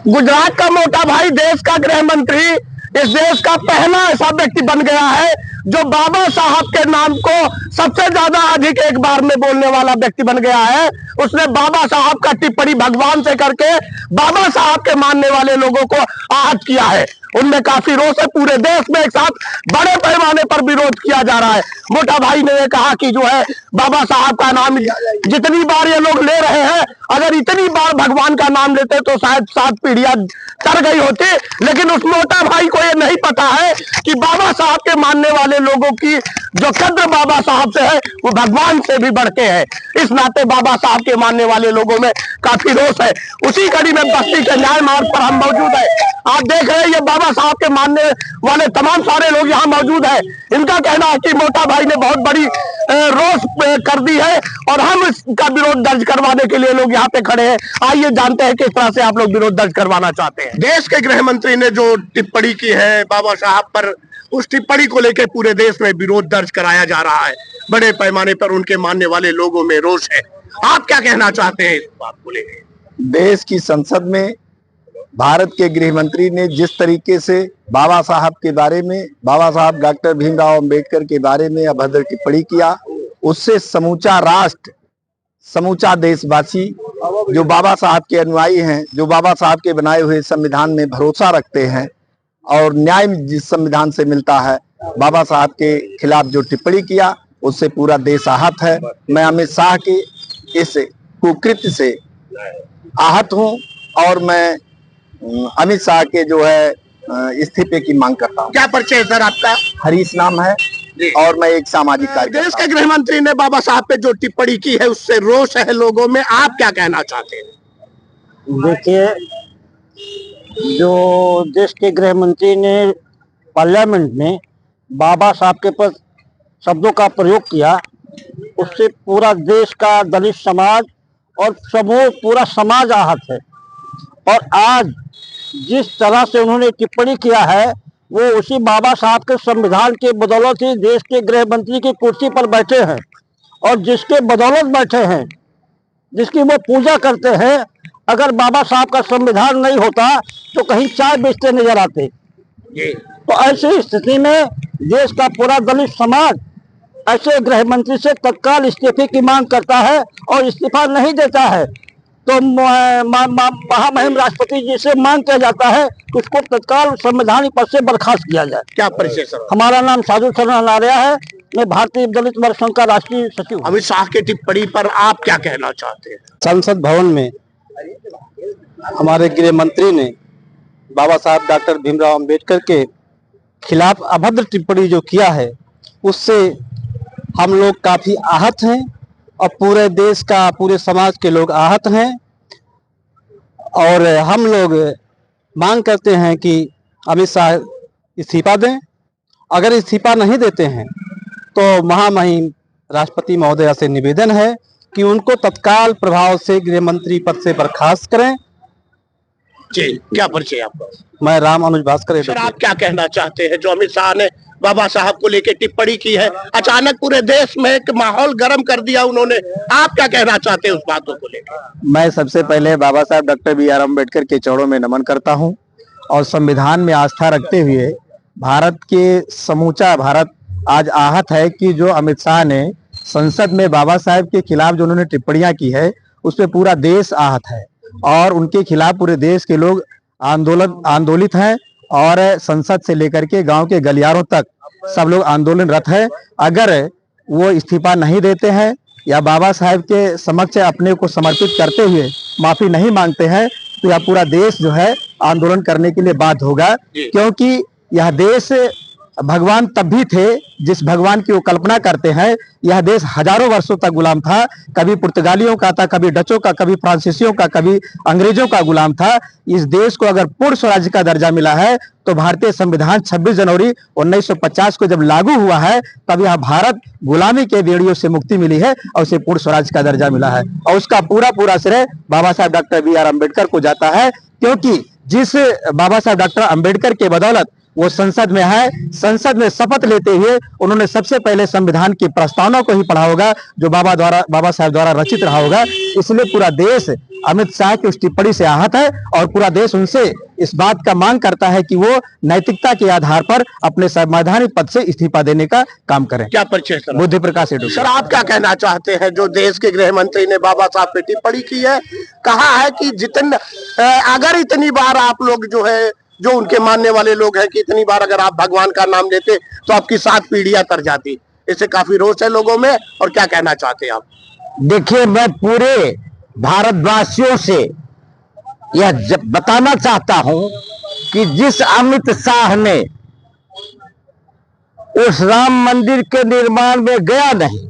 गुजरात का मोटा भाई देश का गृह मंत्री इस देश का पहला ऐसा व्यक्ति बन गया है जो बाबा साहब के नाम को सबसे ज्यादा अधिक एक बार में बोलने वाला व्यक्ति बन गया है। उसने बाबा साहब का टिप्पणी भगवान से करके बाबा साहब के मानने वाले लोगों को आहत किया है। उनमें काफी रोष है। पूरे देश में एक साथ बड़े पैमाने पर विरोध किया जा रहा है। मोटा भाई ने ये कहा कि जो है बाबा साहब का नाम जितनी बार ये लोग ले रहे हैं, अगर इतनी बार भगवान का नाम लेते तो शायद 7 पीढ़ियां तर गई होती। लेकिन उस मोटा भाई को ये नहीं पता है कि बाबा साहब के मानने वाले लोगों की जो कद्र बाबा साहब से है वो भगवान से भी बढ़ के है। इस नाते बाबा साहब के मानने वाले लोगों में काफी रोष है। उसी कड़ी में बस्ती के न्याय मार्ग पर हम मौजूद है। आप देख रहे हैं ये बाबा साहब के मानने वाले तमाम सारे लोग यहाँ मौजूद है। इनका कहना है कि मोटा भाई ने बहुत बड़ी रोष कर दी है और हम इसका विरोध दर्ज करवाने के लिए लोग यहाँ पे खड़े हैं। आइए जानते हैं किस तरह से आप लोग विरोध दर्ज करवाना चाहते हैं। देश के गृह मंत्री ने जो टिप्पणी की है बाबा साहब पर, उस टिप्पणी को लेकर पूरे देश में विरोध दर्ज कराया जा रहा है। बड़े पैमाने पर उनके मानने वाले लोगों में रोष है। आप क्या कहना चाहते हैं इस बात को लेकर? देश की संसद में भारत के गृह मंत्री ने जिस तरीके से बाबा साहब के बारे में, बाबा साहब डॉक्टर भीमराव अंबेडकर के बारे में अभद्र टिप्पणी किया, उससे समूचा राष्ट्र, समूचा देशवासी जो बाबा साहब के अनुयायी हैं, जो बाबा साहब के बनाए हुए संविधान में भरोसा रखते हैं और न्याय जिस संविधान से मिलता है, बाबा साहब के खिलाफ जो टिप्पणी किया उससे पूरा देश आहत है। मैं अमित शाह के इस कुकृत्य से आहत हूं और मैं अमित शाह के जो है इस्तीफे की मांग करता हूं। क्या परिचय है सर आपका? हरीश नाम है और मैं एक सामाजिक कार्यकर्ता। देश के गृह मंत्री ने बाबा साहब पे जो टिप्पणी की है उससे रोष है लोगों में। आप क्या कहना चाहते हैं? देखिए, जो देश के गृह मंत्री ने पार्लियामेंट में बाबा साहब के पर शब्दों का प्रयोग किया, उससे पूरा देश का दलित समाज और समूह पूरा समाज आहत है। और आज जिस तरह से उन्होंने टिप्पणी किया है वो उसी बाबा साहब के संविधान के बदौलत ही देश के गृह मंत्री की कुर्सी पर बैठे हैं और जिसके बदौलत बैठे हैं, जिसकी वो पूजा करते हैं। अगर बाबा साहब का संविधान नहीं होता तो कहीं चाय बेचते नजर आते। तो ऐसी स्थिति में देश का पूरा दलित समाज ऐसे गृह मंत्री से तत्काल इस्तीफे की मांग करता है और इस्तीफा नहीं देता है तो महामहिम राष्ट्रपति जी से मांग किया जाता है कि उसको तत्काल संवैधानिक पद से बर्खास्त किया जाए। क्या परिचय सर? हमारा नाम साधु शरण नारिया है। मैं भारतीय दलित वर्ग संघ का राष्ट्रीय सचिव। अमित शाह की टिप्पणी पर आप क्या कहना चाहते हैं? संसद भवन में हमारे गृह मंत्री ने बाबा साहब डॉक्टर भीमराव अंबेडकर के खिलाफ अभद्र टिप्पणी जो किया है उससे हम लोग काफी आहत हैं और पूरे देश का, पूरे समाज के लोग आहत हैं। और हम लोग मांग करते हैं कि अमित शाह इस्तीफा दें। अगर इस्तीफा नहीं देते हैं तो महामहिम राष्ट्रपति महोदया से निवेदन है कि उनको तत्काल प्रभाव से गृह मंत्री पद से बर्खास्त करें। जी, क्या परिचय आपका? मैं राम अनुज भास्कर। सर, आप क्या कहना चाहते हैं? जो अमित शाह ने बाबा साहब को लेकर टिप्पणी की है, अचानक पूरे देश में एक माहौल गर्म कर दिया उन्होंने। आप क्या कहना चाहते हैं उस बातों को लेकर? मैं सबसे पहले बाबा साहब डॉक्टर BR अम्बेडकर के चरणों में नमन करता हूं और संविधान में आस्था रखते हुए भारत के समूचा भारत आज आहत है कि जो अमित शाह ने संसद में बाबा साहब के खिलाफ जो उन्होंने टिप्पणियां की है उस पर पूरा देश आहत है और उनके खिलाफ पूरे देश के लोग आंदोलित हैं और संसद से लेकर के गांव के गलियारों तक सब लोग आंदोलनरत है। अगर वो इस्तीफा नहीं देते हैं या बाबा साहब के समक्ष अपने को समर्पित करते हुए माफी नहीं मांगते हैं तो यह पूरा देश जो है आंदोलन करने के लिए बाध्य होगा। क्योंकि यह देश भगवान तब भी थे जिस भगवान की वो कल्पना करते हैं। यह देश हजारों वर्षों तक गुलाम था, कभी पुर्तगालियों का था, कभी डचों का, कभी फ्रांसीसियों का, कभी अंग्रेजों का गुलाम था। इस देश को अगर पूर्ण स्वराज्य का दर्जा मिला है तो भारतीय संविधान 26 जनवरी 1950 को जब लागू हुआ है तब यह भारत गुलामी के बेड़ियों से मुक्ति मिली है और उसे पूर्ण स्वराज्य का दर्जा मिला है। और उसका पूरा श्रेय बाबा साहब डॉक्टर BR अम्बेडकर को जाता है। क्योंकि जिस बाबा साहब डॉक्टर अम्बेडकर के बदौलत वो संसद में है। संसद में शपथ लेते हुए उन्होंने सबसे पहले संविधान की प्रस्तावना को ही पढ़ा होगा जो बाबा साहब द्वारा रचित रहा होगा। इसलिए पूरा देश अमित शाह की उस टिप्पणी से आहत है और पूरा देश उनसे इस बात का मांग करता है कि वो नैतिकता के आधार पर अपने संवैधानिक पद से इस्तीफा देने का काम करें। क्या परिचय सर? बुद्धि प्रकाश हेडू। सर आप क्या कहना चाहते हैं जो देश के गृह मंत्री ने बाबा साहब पे टिप्पणी की है, कहा है कि अगर इतनी बार आप लोग जो है जो उनके मानने वाले लोग हैं कि इतनी बार अगर आप भगवान का नाम लेते तो आपकी 7 पीढ़ियां तर जाती, इससे काफी रोष है लोगों में, और क्या कहना चाहते हैं आप? देखिए, मैं पूरे भारतवासियों से यह बताना चाहता हूं कि जिस अमित शाह ने उस राम मंदिर के निर्माण में गया नहीं,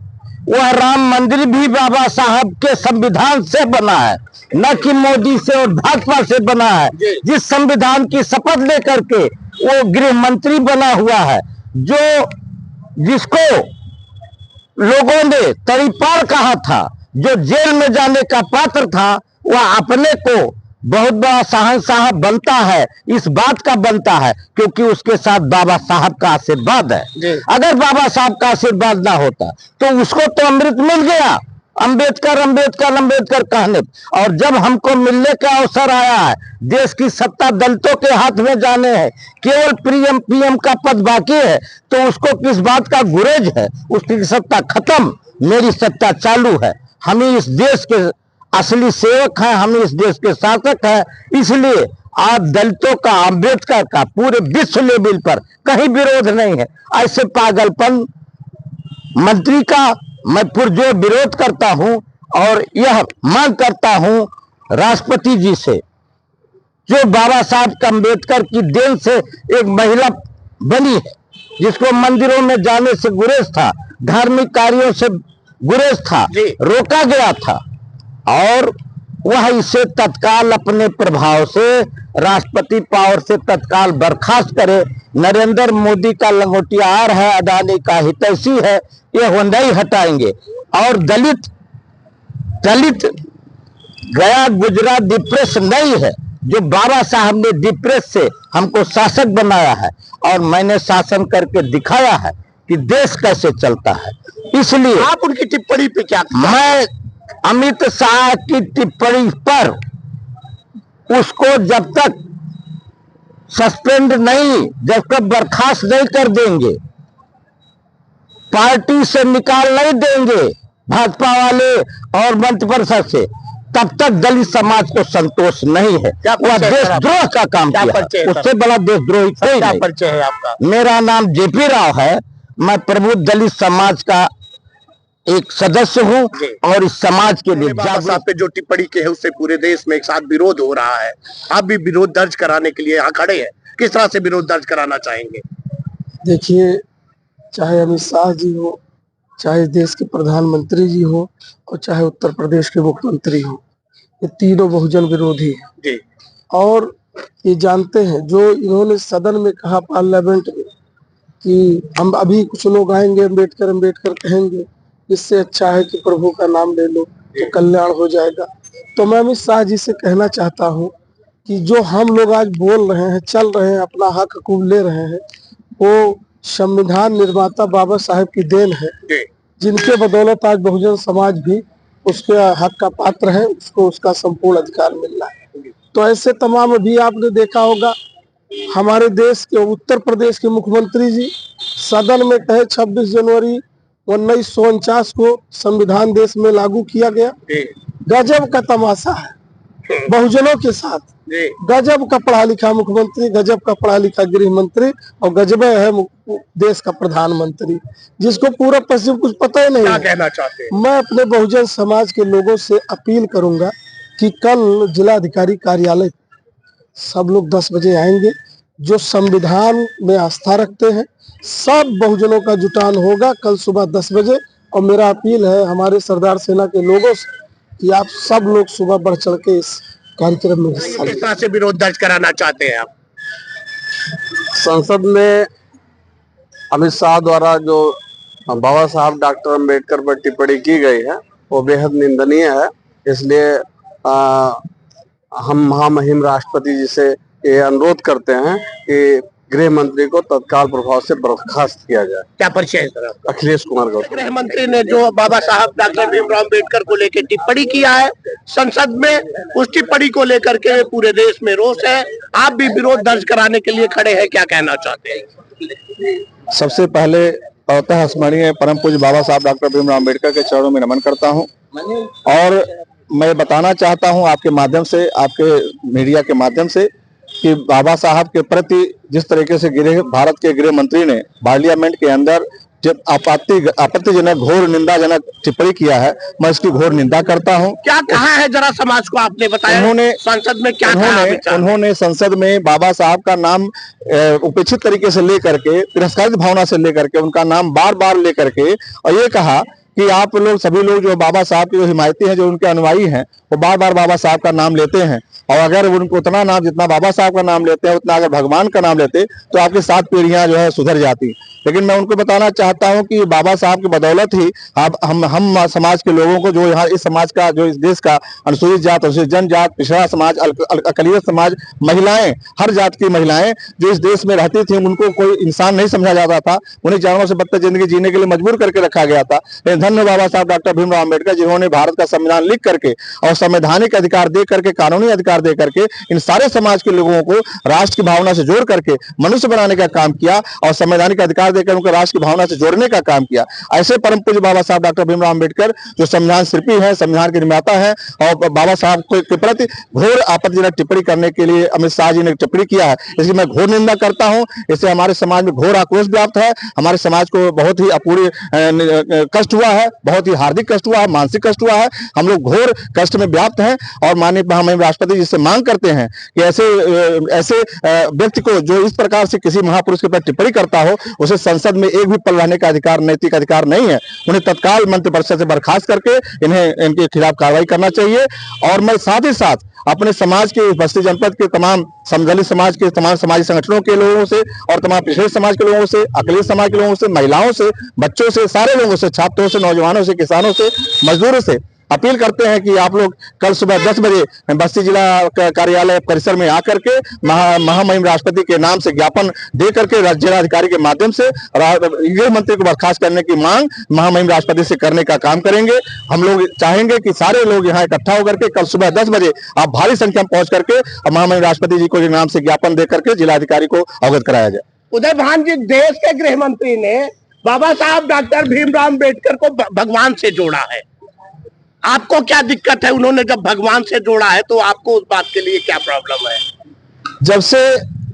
वह राम मंदिर भी बाबा साहब के संविधान से बना है, न कि मोदी से और भाजपा से बना है। जिस संविधान की शपथ लेकर के वो गृह मंत्री बना हुआ है, जिसको लोगों ने तरीपार कहा था, जो जेल में जाने का पात्र था, वह अपने को बहुत बड़ा शहंशाह बनता है, इस बात का बनता है क्योंकि उसके साथ बाबा साहब का आशीर्वाद है। अगर बाबा साहब का आशीर्वाद ना होता तो उसको तो अमृत मिल गया, अंबेडकर अंबेडकर अंबेडकर कहने, और जब हमको मिलने का अवसर आया है, देश की सत्ता दलितों के हाथ में जाने हैं, केवल पीएम का पद बाकी है, तो उसको किस बात का गुरेज है? उसकी सत्ता खत्म, मेरी सत्ता चालू है। हम ही इस देश के असली सेवक हैं, हम इस देश के शासक हैं। इसलिए आप दलितों का, अंबेडकर का पूरे विश्व लेवल पर कहीं विरोध नहीं है। ऐसे पागलपन मंत्री का मैं पुरजोर विरोध करता हूं और यह मांग करता हूं राष्ट्रपति जी से, जो बाबा साहब अम्बेडकर की देन से एक महिला बनी है, जिसको मंदिरों में जाने से गुरेज था, धार्मिक कार्यों से गुरेज था, रोका गया था, और वह इसे तत्काल अपने प्रभाव से, राष्ट्रपति पावर से तत्काल बर्खास्त करे। नरेंद्र मोदी का लंगोटियार है, अडानी का हितैषी है, ये वो नहीं हटाएंगे। और दलित गया गुजरा डिप्रेस नहीं है, जो बाबा साहब ने डिप्रेस से हमको शासक बनाया है, और मैंने शासन करके दिखाया है कि देश कैसे चलता है। इसलिए आप उनकी टिप्पणी पे क्या? मैं अमित शाह की टिप्पणी पर उसको जब तक सस्पेंड नहीं, जब तक बर्खास्त नहीं कर देंगे, पार्टी से निकाल नहीं देंगे भाजपा वाले और मंत्रिपरिषद से, तब तक दलित समाज को संतोष नहीं है। वह देशद्रोह का काम किया, उससे बड़ा देशद्रोही कोई नहीं। परिचय है आपका? मेरा नाम जेपी राव है, मैं प्रबुद्ध दलित समाज का एक सदस्य हूं और इस समाज के लिए बाबा साहब पे जो टिप्पणी की है उससे पूरे देश में एक साथ विरोध हो रहा है, आप भी विरोध दर्ज कराने के लिए यहाँ खड़े हैं, किस तरह से विरोध दर्ज कराना चाहेंगे? देखिए, चाहे अमित शाह जी हो, चाहे देश के प्रधानमंत्री जी हो, और चाहे उत्तर प्रदेश के मुख्यमंत्री हो, ये तीनों बहुजन विरोधी हैं जी। और ये जानते हैं, जो इन्होंने सदन में कहा पार्लियामेंट में कि हम अभी कुछ लोग आएंगे अम्बेडकर अम्बेडकर कहेंगे, इससे अच्छा है कि प्रभु का नाम ले लो तो कल्याण हो जाएगा। तो मैं अमित शाह जी से कहना चाहता हूँ कि जो हम लोग आज बोल रहे हैं, चल रहे हैं, अपना हक हकूक ले रहे हैं, वो संविधान निर्माता बाबा साहेब की देन है, जिनके बदौलत आज बहुजन समाज भी उसके हक का पात्र है, उसको उसका संपूर्ण अधिकार मिल रहा है। तो ऐसे तमाम, अभी आपने देखा होगा हमारे देश के उत्तर प्रदेश के मुख्यमंत्री जी सदन में कहे 26 जनवरी 1949 को संविधान देश में लागू किया गया। गजब का तमाशा है बहुजनों के साथ, गजब का पढ़ा लिखा मुख्यमंत्री, गजब का पढ़ा लिखा गृह मंत्री, और गजब है देश का प्रधानमंत्री, जिसको पूरा पश्चिम कुछ पता ही नहीं है। कहना चाहते हैं? मैं अपने बहुजन समाज के लोगों से अपील करूंगा कि कल जिलाधिकारी कार्यालय सब लोग 10 बजे आएंगे। जो संविधान में आस्था रखते हैं, सब बहुजनों का जुटान होगा कल सुबह 10 बजे। और मेरा अपील है हमारे सरदार सेना के लोगों से कि आप सब लोग सुबह बढ़ चढ़ के इस कार्यक्रम में हिस्सा लें। किस तरह से विरोध दर्ज कराना चाहते हैं आप? संसद में अमित शाह द्वारा जो बाबा साहब डॉक्टर अम्बेडकर पर टिप्पणी की गई है वो बेहद निंदनीय है। इसलिए हम महामहिम राष्ट्रपति जी से ये अनुरोध करते हैं कि गृह मंत्री को तत्काल प्रभाव से बर्खास्त किया जाए। क्या परिचय है सर आपका? अखिलेश कुमार गौतम। गृह मंत्री ने जो बाबा साहब डॉक्टर भीमराव अम्बेडकर को लेकर टिप्पणी किया है संसद में, उस टिप्पणी को लेकर के पूरे देश में रोष है। आप भी विरोध दर्ज कराने के लिए खड़े हैं, क्या कहना चाहते हैं? सबसे पहले अतः स्मरणीय परम पूज्य बाबा साहब डॉक्टर भीमराव अम्बेडकर के चरणों में नमन करता हूं और मैं बताना चाहता हूं आपके माध्यम से, आपके मीडिया के माध्यम से, कि बाबा साहब के प्रति जिस तरीके से भारत के गृह मंत्री ने पार्लियामेंट के अंदर जब आपत्तिजनक घोर निंदाजनक टिप्पणी किया है, मैं इसकी घोर निंदा करता हूं। क्या कहा है जरा समाज को आपने बताया? उन्होंने संसद में क्या कहा? उन्होंने संसद में बाबा साहब का नाम उपेक्षित तरीके से लेकर के, तिरस्कारित भावना से लेकर के, उनका नाम बार बार लेकर के, और ये कहा कि आप लोग सभी लोग जो बाबा साहब के जो हिमायती हैं, जो उनके अनुयायी हैं, वो बार बार बाबा साहब का नाम लेते हैं, और अगर उनको उतना नाम, जितना बाबा साहब का नाम लेते हैं, उतना अगर भगवान का नाम लेते तो आपकी 7 पीढ़ियां जो है सुधर जाती। लेकिन मैं उनको बताना चाहता हूं कि बाबा साहब की बदौलत ही हम समाज के लोगों को, जो यहाँ इस समाज का, जो इस देश का अनुसूचित जात, अनुसूचित जनजात, पिछड़ा समाज, अकलियत समाज, महिलाएं, हर जात की महिलाएं जो इस देश में रहती थी, उनको कोई इंसान नहीं समझा जाता था, उन्हें जानवरों से बदतर जिंदगी जीने के लिए मजबूर करके रखा गया था। लेकिन धन्य बाबा साहब डॉक्टर भीमराव अम्बेडकर, जिन्होंने भारत का संविधान लिख करके और संवैधानिक अधिकार दे करके, कानूनी अधिकार दे करके इन सारे समाज के लोगों को राष्ट्र की भावना से जोड़ करके मनुष्य बनाने का काम किया और संवैधानिक अधिकार देकर उनको राष्ट्र की भावना से जोड़ने का काम किया। ऐसे परम पूज्य बाबा साहब डॉक्टर भीमराव अम्बेडकर, जो संविधान शिल्पी है, संविधान के निर्माता है, और बाबा साहब के प्रति घोर आपत्तिजनक टिप्पणी करने के लिए अमित शाह जी ने टिप्पणी किया है, इसकी मैं घोर निंदा करता हूं। इससे हमारे समाज में घोर आक्रोश व्याप्त है, हमारे समाज को बहुत ही अपूर्ण कष्ट हुआ है, बहुत ही हार्दिक कष्ट हुआ है, मानसिक कष्ट हुआ है। हम लोग घोर कष्ट में व्याप्त हैं और माननीय महामहिम राष्ट्रपति जी से मांग करते हैं कि ऐसे व्यक्ति को, जो इस प्रकार से किसी महापुरुष के ऊपर टिप्पणी करता हो, उसे संसद में एक भी पल रहने का अधिकार, नैतिक अधिकार नहीं है। उन्हें तत्काल मंत्रिपरिषद से बर्खास्त करके इनके खिलाफ कार्रवाई करना चाहिए। और मैं साथ ही साथ अपने समाज के, बस्ती जनपद के तमाम दलित समाज के तमाम समाजी संगठनों के लोगों से और तमाम पिछड़े समाज के लोगों से, अकलियत समाज के लोगों से, महिलाओं से, बच्चों से, सारे लोगों से, छात्रों से, नौजवानों से, किसानों से, मजदूरों से अपील करते हैं कि आप लोग कल सुबह 10 बजे बस्ती जिला कार्यालय परिसर में आकर के महामहिम राष्ट्रपति के नाम से ज्ञापन दे करके जिलाधिकारी के माध्यम से गृह मंत्री को बर्खास्त करने की मांग महामहिम राष्ट्रपति से करने का काम करेंगे। हम लोग चाहेंगे कि सारे लोग यहाँ इकट्ठा होकर के कल सुबह 10 बजे आप भारी संख्या में पहुंच करके महामहिम राष्ट्रपति जी को नाम से ज्ञापन दे करके जिलाधिकारी को अवगत कराया जाए। उदय भान जी, देश के गृह मंत्री ने बाबा साहब डॉक्टर भीमराव अम्बेडकर को भगवान से जोड़ा है, आपको क्या दिक्कत है? उन्होंने जब भगवान से जोड़ा है तो आपको उस बात के लिए क्या प्रॉब्लम है? जब से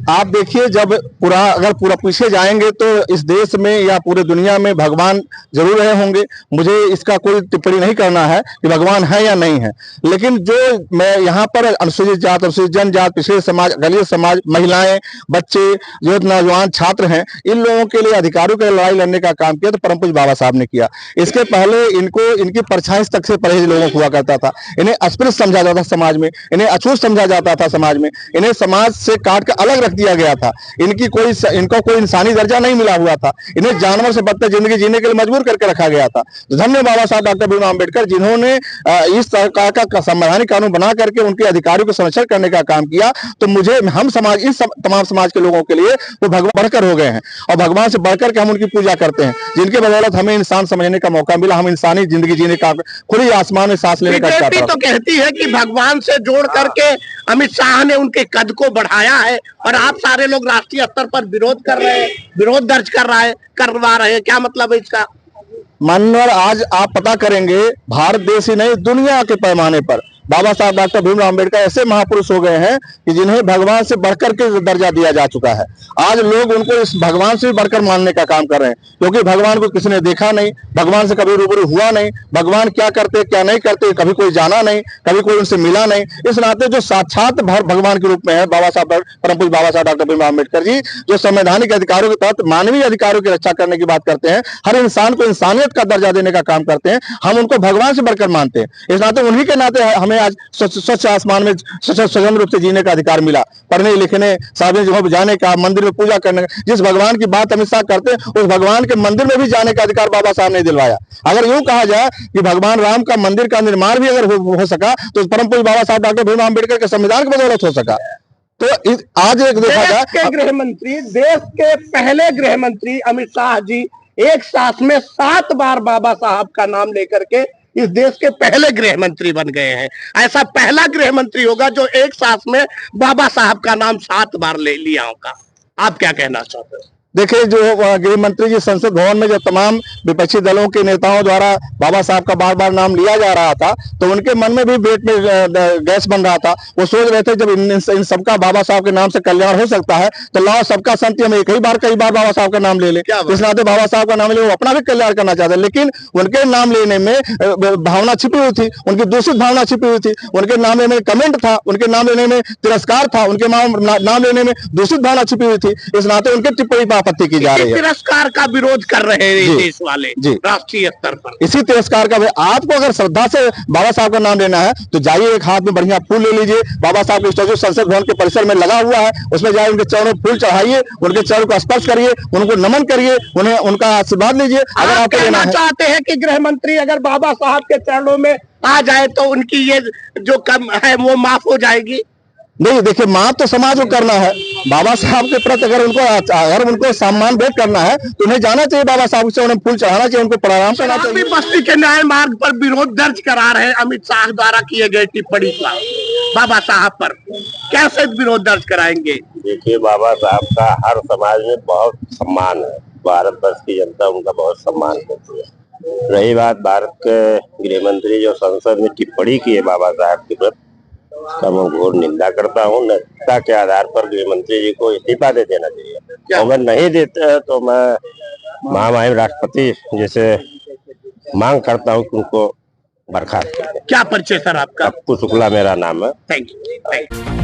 आप देखिए, जब अगर पूरा पीछे जाएंगे तो इस देश में या पूरे दुनिया में भगवान जरूर रहे होंगे। मुझे इसका कोई टिप्पणी नहीं करना है कि भगवान है या नहीं है, लेकिन जो मैं यहाँ पर अनुसूचित जात, अनुसूचित जनजात, पिछड़े समाज, दलित समाज, महिलाएं, बच्चे, जो नौजवान छात्र हैं, इन लोगों के लिए अधिकारों की लड़ाई लड़ने का काम किया तो परम पूज्य बाबा साहब ने किया। इसके पहले इनकी परछाई तक से परहेज लोगों को हुआ करता था। इन्हें अस्पृश्य समझा जाता था समाज में, इन्हें अछूत समझा जाता था समाज में, इन्हें समाज से काट कर अलग दिया गया था। इनको कोई इंसानी दर्जा नहीं मिला हुआ था। इन्हें जानवर से बदतर जिंदगी जीने के लिए मजबूर करके रखा गया था। धन्य बाबा साहब डॉक्टर भीमराव अम्बेडकर, जिन्होंने इस तरह का संवैधानिक कानून बना करके उनके अधिकारों को संरक्षण करने का काम किया। तो हम समाज, इस तमाम समाज के लोगों के लिए वो भगवान बढ़कर हो गए हैं और भगवान से बढ़कर के हम उनकी पूजा करते हैं, जिनके बदौलत हमें इंसान समझने का मौका मिला, हम इंसानी जिंदगी जीने का, खुली आसमान में सांस लेने का। बीजेपी तो कहती है कि भगवान से जोड़ करके अमित शाह ने उनके कद को बढ़ाया है और आप सारे लोग राष्ट्रीय स्तर पर विरोध कर रहे हैं, विरोध दर्ज करवा रहे हैं, क्या मतलब है इसका? माननीय, आज आप पता करेंगे, भारत देश ही नहीं दुनिया के पैमाने पर बाबा साहब डॉक्टर भीमराव अम्बेडकर ऐसे महापुरुष हो गए हैं कि जिन्हें भगवान से बढ़कर के दर्जा दिया जा चुका है। आज लोग उनको इस भगवान से भी बढ़कर मानने का काम कर रहे हैं, क्योंकि भगवान को किसी ने देखा नहीं, भगवान से कभी रूबरू हुआ नहीं, भगवान क्या करते क्या नहीं करते कभी कोई जाना नहीं, कभी कोई उनसे मिला नहीं। इस नाते जो साक्षात भगवान के रूप में है बाबा साहब, परम पूज्य बाबा साहब डॉक्टर भीमराव अम्बेडकर जी, जो संवैधानिक अधिकारों के तहत मानवीय अधिकारों की रक्षा करने की बात करते हैं, हर इंसान को इंसानियत का दर्जा देने का काम करते हैं, हम उनको भगवान से बढ़कर मानते हैं। इस नाते उन्हीं के नाते हमें आज स्वच्छ आसमान में स्वतंत्र रूप से जीने का अधिकार मिला, पढ़ने लिखने, सार्वजनिक जगहों पर जाने का, मंदिर में पूजा करने का। जिस भगवान की बात अमित शाह करते हैं, उस भगवान के मंदिर में भी जाने का अधिकार बाबा साहब ने दिलवाया। अगर यूं कहा जाए कि भगवान राम का मंदिर का निर्माण भी अगर हो सका तो परम पूज्य बाबा साहब डॉक्टर भीमराव अम्बेडकर के संविधान की बदौलत हो सका। तो आज एक देखा देश जाए के गृह मंत्री, देश के पहले गृह मंत्री अमित शाह जी एक साथ में 7 बार बाबा साहब का नाम लेकर के इस देश के पहले गृह मंत्री बन गए हैं। ऐसा पहला गृह मंत्री होगा जो एक साथ में बाबा साहब का नाम 7 बार ले लिया होगा। आप क्या कहना चाहते हैं? देखिए, जो गृह मंत्री जी संसद भवन में जो तमाम विपक्षी दलों के नेताओं द्वारा बाबा साहब का बार बार नाम लिया जा रहा था, तो उनके मन में भी पेट में गैस बन रहा था। वो सोच रहे थे जब इन सबका बाबा साहब के नाम से कल्याण हो सकता है तो लाओ सबका संति हम एक ही बार कई बार बाबा साहब का नाम ले लें। इस नाते बाबा साहब का नाम ले, वो अपना भी कल्याण करना चाहते, लेकिन उनके नाम लेने में भावना छिपी हुई थी, उनकी दूषित भावना छिपी हुई थी। उनके नाम लेने में कमेंट था, उनके नाम लेने में तिरस्कार था, उनके नाम लेने में दूषित भावना छिपी हुई थी। इस नाते उनके टिप्पणी पर आपत्ति की जा रही है। तिरस्कार का विरोध कर रहे हैं देश वाले राष्ट्रीय स्तर पर। इसी तिरस्कार का आपको अगर श्रद्धा से बाबा साहब का नाम लेना है तो जाइए, एक हाथ में बढ़िया फूल ले लीजिए। बाबा साहब का स्टैचू संसद भवन के परिसर में लगा हुआ है, उसमें जाइए, उनके चरणों फूल चढ़ाइए, उनके चरणों को स्पर्श करिए, उनको नमन करिए, उन्हें उनका आशीर्वाद लीजिए। अगर आप कहना चाहते हैं कि गृह मंत्री अगर बाबा साहब के चरणों में आ जाए तो उनकी ये जो कम है वो माफ हो जाएगी? नहीं, देखिए, माफ तो समाज को करना है। बाबा साहब के प्रति अगर उनको सम्मान भेंट करना है तो उन्हें जाना चाहिए, बाबा साहब से उन्हें फूल चढ़ाना चाहिए, उनको प्रणाम करना चाहिए। बस्ती के न्याय मार्ग पर विरोध दर्ज करा रहे हैं अमित शाह द्वारा किए गए टिप्पणी का बाबा साहब पर, कैसे विरोध दर्ज कराएंगे? देखिए, बाबा साहब का हर समाज में बहुत सम्मान है, भारत वर्ष की जनता उनका बहुत सम्मान करती है। रही बात भारत के गृह मंत्री जो संसद में टिप्पणी की है बाबा साहब के प्रति, उसका मैं घोर निंदा करता हूँ। नैतिकता के आधार पर गृह मंत्री जी को इस्तीफा दे देना चाहिए। अगर नहीं देते तो मैं महामहिम राष्ट्रपति जैसे मांग करता हूँ कि उनको बर्खास्त करें। क्या परिचय सर आपका? पप्पू शुक्ला मेरा नाम है। Thank you.